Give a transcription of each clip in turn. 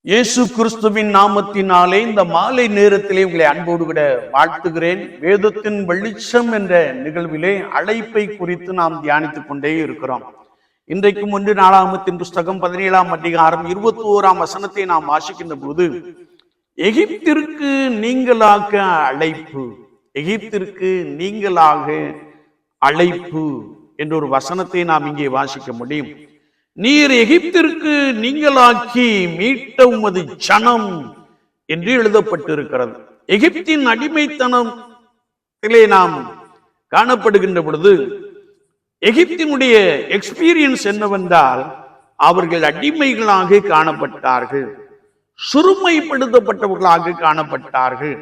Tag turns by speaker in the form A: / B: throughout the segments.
A: இயேசு கிறிஸ்துவின் நாமத்தினாலே இந்த மாலை நேரத்திலே உங்களை அன்போடு கூட வாழ்த்துகிறேன். வேதத்தின் வெளிச்சம் என்ற நிகழ்விலே அழைப்பை குறித்து நாம் தியானித்துக் கொண்டே இருக்கிறோம். இன்றைக்கு 1 நாளாகமத்தின் புஸ்தகம் 17ஆம் அதிகாரம் 21ஆம் வசனத்தை நாம் வாசிக்கின்ற போது, எகிப்திற்கு நீங்களாக அழைப்பு, எகிப்திற்கு நீங்களாக அழைப்பு என்ற ஒரு வசனத்தை நாம் இங்கே வாசிக்க முடியும். நீர் எகிப்திற்கு நீங்களாக்கி மீட்ட உமது ஜனம் என்று எழுதப்பட்டிருக்கிறது. எகிப்தின் அடிமைத்தனத்திலே நாம் காணப்படுகின்ற பொழுது எகிப்தினுடைய எக்ஸ்பீரியன்ஸ் என்னவென்றால், அவர்கள் அடிமைகளாக காணப்பட்டார்கள், சுருமைப்படுத்தப்பட்டவர்களாக காணப்பட்டார்கள்,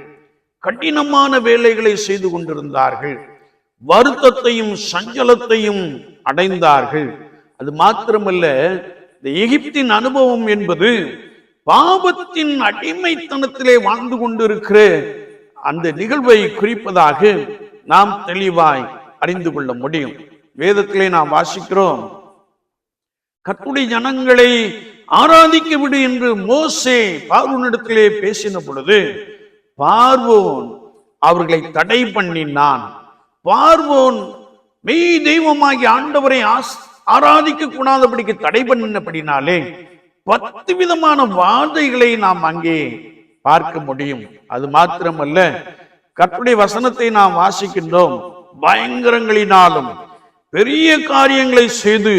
A: கடினமான வேலைகளை செய்து கொண்டிருந்தார்கள், வருத்தத்தையும் சஞ்சலத்தையும் அடைந்தார்கள். அது மாத்திரமல்ல, இந்த எகிப்தின் அனுபவம் என்பது பாவத்தின் அடிமைத்தனத்திலே வாழ்ந்து கொண்டிருக்கிற அந்த நிகழ்வை குறிப்பதாக நாம் தெளிவாய் அறிந்து கொள்ள முடியும். வேதத்திலே நாம் வாசிக்கிறோம், கர்த்தருடைய ஜனங்களை ஆராதிக்க விடு என்று மோசே பார்வோனிடத்திலே பேசின பொழுது பார்வோன் அவர்களை தடை பண்ணினான். பார்வோன் மெய் தெய்வமாகி ஆண்டவரை ஆராதிக்க கூடாதபடிக்கு தடை பண்ணினபடினாலே 10 விதமான வாதைகளை நாம் அங்கே பார்க்க முடியும். அது மாத்திரமல்ல, கர்த்தருடைய வசனத்தை நாம் வாசிக்கின்றோம், பயங்கரங்களினாலும் பெரிய காரியங்களை செய்து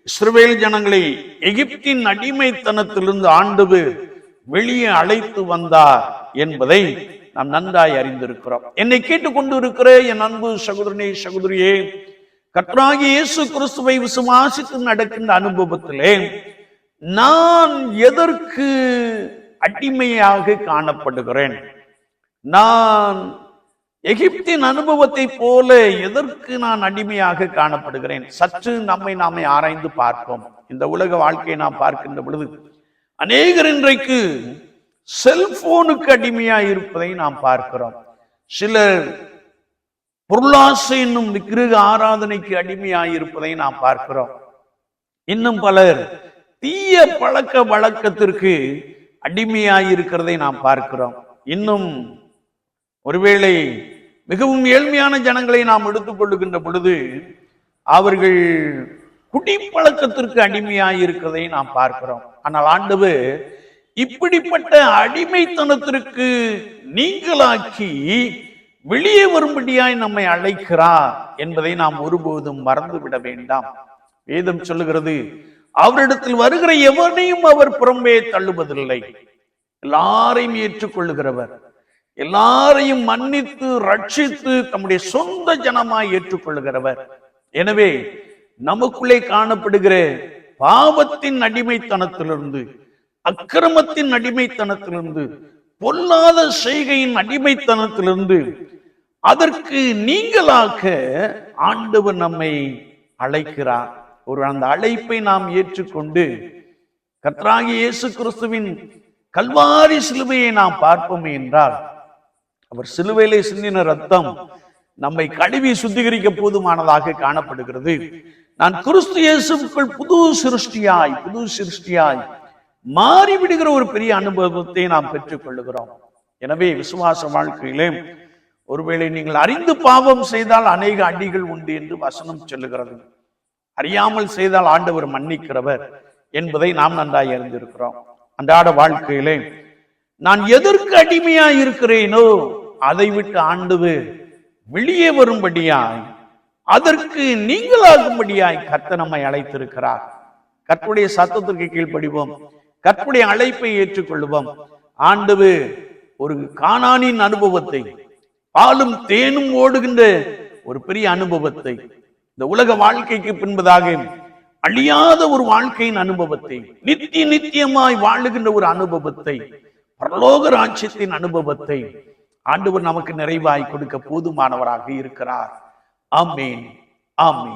A: இஸ்ரவேல் ஜனங்களை எகிப்தின் அடிமைத்தனத்திலிருந்து ஆண்டவர் வெளியே அழைத்து வந்தார் என்பதை நாம் நன்றாய் அறிந்திருக்கிறோம். என்னை கேட்டுக்கொண்டு இருக்கிற என் அன்பு சகோதரனே, சகோதரியே, கர்த்தராகிய இயேசு கிறிஸ்துவை விசுவாசித்து நடக்கின்ற அனுபவத்திலே நான் எதற்கு அடிமையாக காணப்படுகிறேன்? நான் எகிப்தின் அனுபவத்தை போல எதற்கு நான் அடிமையாக காணப்படுகிறேன்? சற்று நாமே ஆராய்ந்து பார்ப்போம். இந்த உலக வாழ்க்கையை நாம் பார்க்கின்ற பொழுது அநேகர் இன்றைக்கு செல்போனுக்கு அடிமையாக இருப்பதை நாம் பார்க்கிறோம். சிலர் பொருளாசை என்னும் விக்கிரக ஆராதனைக்கு அடிமையாக இருப்பதை நாம் பார்க்கிறோம். இன்னும் பலர் தீய பழக்க வழக்கத்திற்கு அடிமையாக இருக்கிறதை நாம் பார்க்கிறோம். இன்னும் ஒருவேளை மிகவும் ஏழ்மையான ஜனங்களை நாம் எடுத்துக்கொள்ளுகின்ற பொழுது அவர்கள் குடிப்பழக்கத்திற்கு அடிமையாக இருக்கிறதை நாம் பார்க்கிறோம். ஆனால் ஆண்டவர் இப்படிப்பட்ட அடிமைத்தனத்திற்கு நீங்களாக்கி வெளியே வரும்படியாய் நம்மை அழைக்கிறார் என்பதை நாம் ஒருபோதும் மறந்துவிட வேண்டாம். வேதம் சொல்லுகிறது, அவரிடத்தில் வருகிற எவனையும் அவர் புறம்பே தள்ளுவதில்லை. எல்லாரையும் ஏற்றுக்கொள்ளுகிறவர், எல்லாரையும் மன்னித்து ரட்சித்து தம்முடைய சொந்த ஜனமாய் ஏற்றுக்கொள்ளுகிறவர். எனவே நமக்குள்ளே காணப்படுகிற பாவத்தின் அடிமைத்தனத்திலிருந்து, அக்கிரமத்தின் அடிமைத்தனத்திலிருந்து, பொல்லாத செய்கையின் அடிமைத்தனத்திலிருந்து அதற்கு நீங்களாக ஆண்டவர் நம்மை அழைக்கிறார். அந்த அழைப்பை நாம் ஏற்றுக்கொண்டு கர்த்தராகிய இயேசு கிறிஸ்துவின் கல்வாரி சிலுவையை நாம் பார்ப்போமே என்றால், அவர் சிலுவையிலே சிந்தின ரத்தம் நம்மை கழுவி சுத்திகரிக்க போதுமானதாக காணப்படுகிறது. நான் கிறிஸ்து இயேசுவுக்குள் புது சிருஷ்டியாய் மாறிவிடுகிற ஒரு பெரிய அனுபவத்தை நாம் பெற்றுக் கொள்ளுகிறோம். எனவே விசுவாச வாழ்க்கையிலே ஒருவேளை நீங்கள் அறிந்து பாவம் செய்தால் அநேக அடிகள் உண்டு என்று வசனம் சொல்லுகிறது. அறியாமல் செய்தால் ஆண்டவர் மன்னிக்கிறவர் என்பதை நாம் நன்றாய் அறிந்திருக்கிறோம். அன்றாட வாழ்க்கையிலே நான் எதற்கு அடிமையாய் இருக்கிறேனோ அதை விட்டு ஆண்டவர் வெளியே வரும்படியாய், அதற்கு நீங்களாகும்படியாய் கர்த்தர் நம்மை அழைத்திருக்கிறார். கர்த்தருடைய சத்தத்திற்கு கீழ்ப்படிவோம், கர்த்தருடைய அழைப்பை ஏற்றுக்கொள்வோம். ஆண்டவர் ஒரு கானானின் அனுபவத்தை, பாலும் தேனும் ஓடுகின்ற ஒரு பெரிய அனுபவத்தை, இந்த உலக வாழ்க்கைக்கு பின்பதாக அழியாத ஒரு வாழ்க்கையின் அனுபவத்தை, நித்தியமாய் வாழுகின்ற ஒரு அனுபவத்தை, பரலோக ராஜ்யத்தின் அனுபவத்தை ஆண்டவர் நமக்கு நிறைவாய் கொடுக்க போதுமானவராக இருக்கிறார். ஆமென், ஆமென்.